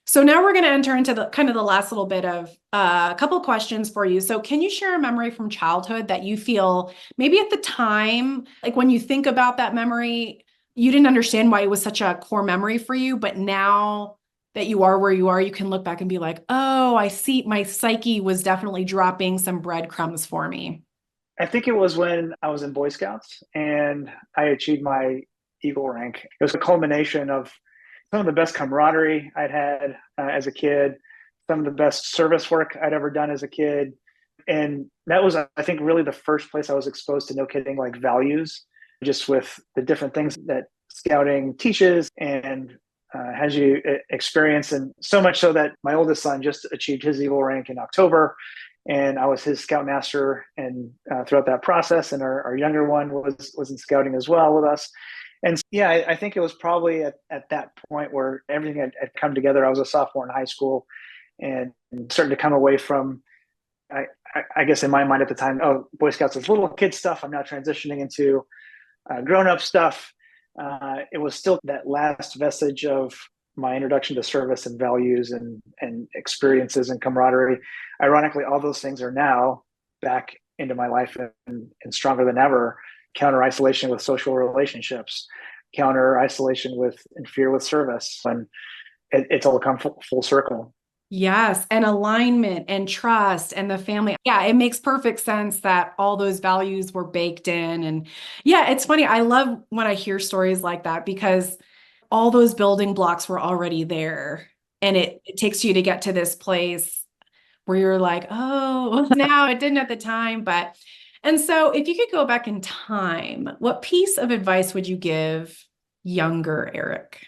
So now we're going to enter into the kind of the last little bit of a couple of questions for you. So can you share a memory from childhood that you feel maybe at the time, like when you think about that memory, you didn't understand why it was such a core memory for you, but now that you are where you are, you can look back and be like, oh, I see, my psyche was definitely dropping some breadcrumbs for me. I think it was when I was in Boy Scouts and I achieved my Eagle rank. It was a culmination of some of the best camaraderie I'd had as a kid, some of the best service work I'd ever done as a kid. And that was, I think, really the first place I was exposed to, no kidding, like values, just with the different things that scouting teaches and has you experience. And so much so that my oldest son just achieved his Eagle rank in October. And I was his scoutmaster and throughout that process. And our younger one was in scouting as well with us. And I think it was probably at that point where everything had come together. I was a sophomore in high school and starting to come away from, I guess in my mind at the time, Boy Scouts is little kid stuff. I'm now transitioning into grown-up stuff. It was still that last vestige of my introduction to service and values and experiences and camaraderie. Ironically, all those things are now back into my life and stronger than ever. Counter isolation with social relationships, counter isolation and fear with service. And it's all come full circle. Yes. And alignment and trust and the family. Yeah. It makes perfect sense that all those values were baked in. And yeah, it's funny. I love when I hear stories like that because all those building blocks were already there. And it takes you to get to this place where you're like, oh, now it didn't at the time. And so if you could go back in time, what piece of advice would you give younger Eric?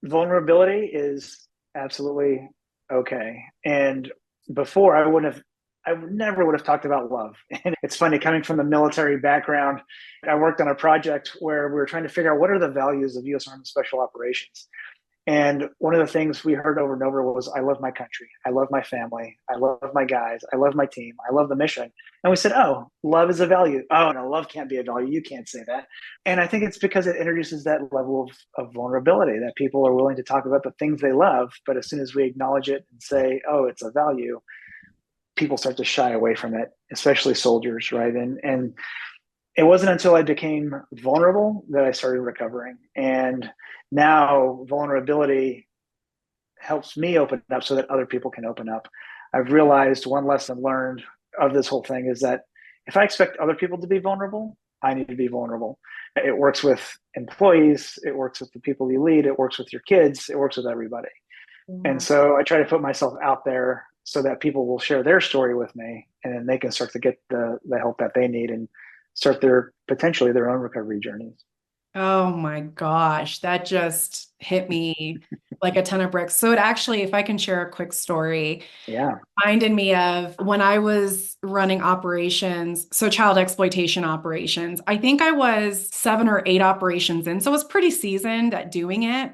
Vulnerability is absolutely okay. And before I never would have talked about love. And it's funny, coming from the military background, I worked on a project where we were trying to figure out what are the values of U.S. Army Special Operations. And one of the things we heard over and over was, I love my country. I love my family. I love my guys. I love my team. I love the mission. And we said, oh, love is a value. Oh, no, love can't be a value. You can't say that. And I think it's because it introduces that level of vulnerability, that people are willing to talk about the things they love. But as soon as we acknowledge it and say, oh, it's a value, people start to shy away from it, especially soldiers, right? And it wasn't until I became vulnerable that I started recovering. And now vulnerability helps me open up so that other people can open up. I've realized one lesson learned of this whole thing is that if I expect other people to be vulnerable, I need to be vulnerable. It works with employees, it works with the people you lead, it works with your kids, it works with everybody. And so I try to put myself out there so that people will share their story with me, and then they can start to get the help that they need and start potentially their own recovery journeys. Oh my gosh, that just hit me like a ton of bricks. So it actually, if I can share a quick story, Yeah. reminded me of when I was running operations, so child exploitation operations. I think I was 7 or 8 operations in, so I was pretty seasoned at doing it.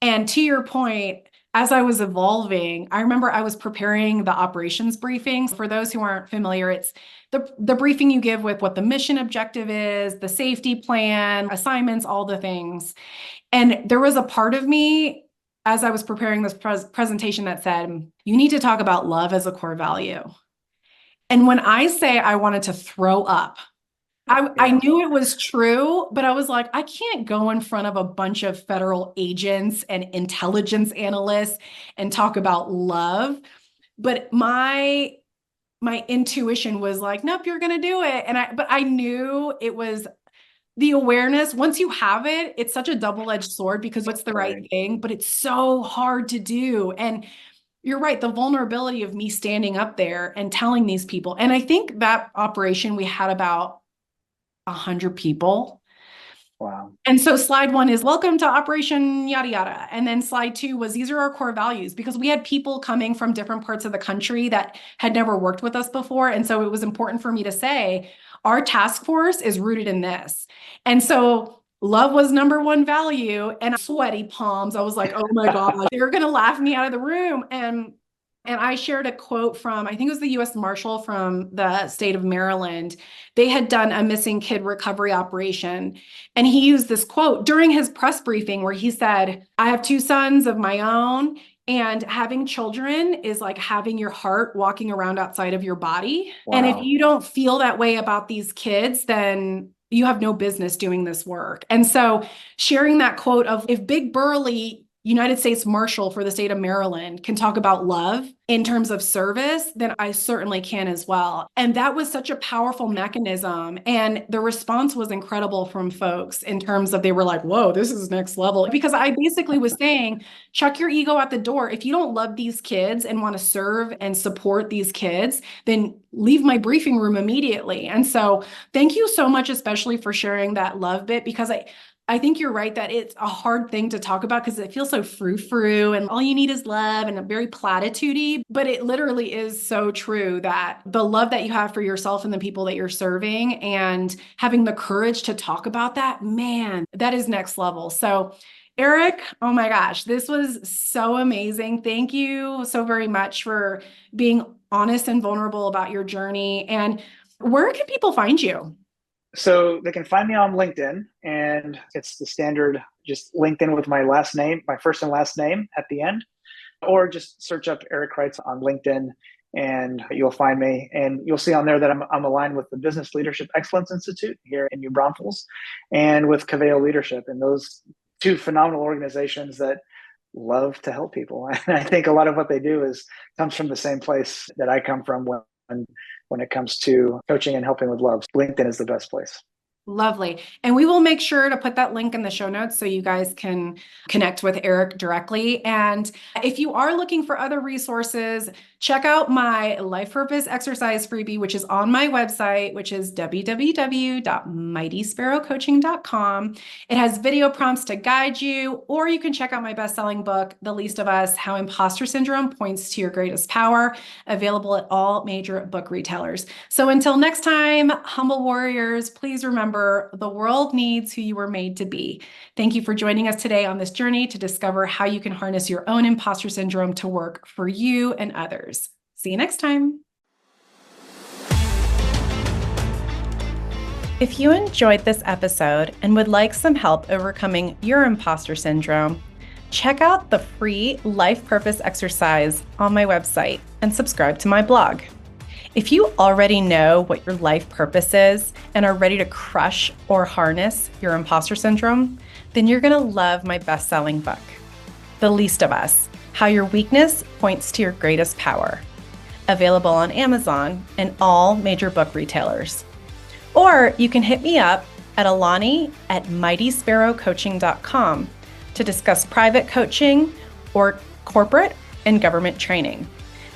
And to your point, as I was evolving, I remember I was preparing the operations briefings. For those who aren't familiar, it's the briefing you give with what the mission objective is, the safety plan, assignments, all the things. And there was a part of me as I was preparing this presentation that said, you need to talk about love as a core value. And when I say I wanted to throw up, I knew it was true, but I was like, I can't go in front of a bunch of federal agents and intelligence analysts and talk about love. But my intuition was like, nope, you're gonna do it. But I knew it was the awareness. Once you have it, it's such a double-edged sword because it's the right thing, but it's so hard to do. And you're right, the vulnerability of me standing up there and telling these people. And I think that operation, we had about 100 people. Wow. And so slide 1 is welcome to Operation yada yada. And then slide 2 was these are our core values, because we had people coming from different parts of the country that had never worked with us before. And so it was important for me to say, our task force is rooted in this. And so love was number 1 value, and sweaty palms. I was like, oh my God, they're going to laugh me out of the room. And I shared a quote from, I think it was the U.S. Marshal from the state of Maryland. They had done a missing kid recovery operation. And he used this quote during his press briefing where he said, I have 2 sons of my own, and having children is like having your heart walking around outside of your body. Wow. And if you don't feel that way about these kids, then you have no business doing this work. And so sharing that quote of, if Big Burly United States Marshal for the state of Maryland can talk about love in terms of service, then I certainly can as well. And that was such a powerful mechanism. And the response was incredible from folks in terms of, they were like, whoa, this is next level. Because I basically was saying, chuck your ego at the door. If you don't love these kids and want to serve and support these kids, then leave my briefing room immediately. And so thank you so much, especially for sharing that love bit, because I think you're right that it's a hard thing to talk about because it feels so frou-frou and all you need is love and a very platitude-y, but it literally is so true that the love that you have for yourself and the people that you're serving and having the courage to talk about that, man, that is next level. So Eric, oh my gosh, this was so amazing. Thank you so very much for being honest and vulnerable about your journey. And where can people find you? So they can find me on LinkedIn, and it's the standard, just LinkedIn with my last name, my first and last name at the end, or just search up Eric Kreitz on LinkedIn and you'll find me. And you'll see on there that I'm aligned with the Business Leadership Excellence Institute here in New Braunfels and with Caveo Leadership. And those 2 phenomenal organizations that love to help people. And I think a lot of what they do comes from the same place that I come from when it comes to coaching and helping with love. LinkedIn is the best place. Lovely. And we will make sure to put that link in the show notes so you guys can connect with Eric directly. And if you are looking for other resources, check out my life purpose exercise freebie, which is on my website, which is www.mightysparrowcoaching.com. It has video prompts to guide you, or you can check out my best-selling book, The Least of Us: How Imposter Syndrome Points to Your Greatest Power, available at all major book retailers. So until next time, humble warriors, please remember, the world needs who you were made to be. Thank you for joining us today on this journey to discover how you can harness your own imposter syndrome to work for you and others. See you next time. If you enjoyed this episode and would like some help overcoming your imposter syndrome, check out the free life purpose exercise on my website and subscribe to my blog. If you already know what your life purpose is and are ready to crush or harness your imposter syndrome, then you're going to love my best-selling book, The Least of Us: How Your Weakness Points to Your Greatest Power, available on Amazon and all major book retailers. Or you can hit me up at alani@mightysparrowcoaching.com to discuss private coaching or corporate and government training.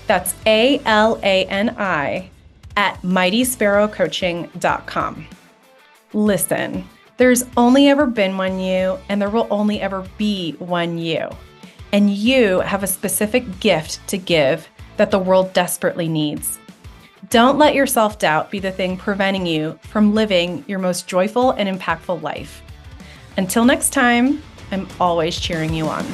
That's ALANI@mightysparrowcoaching.com. Listen, there's only ever been one you, and there will only ever be one you. And you have a specific gift to give that the world desperately needs. Don't let your self-doubt be the thing preventing you from living your most joyful and impactful life. Until next time, I'm always cheering you on.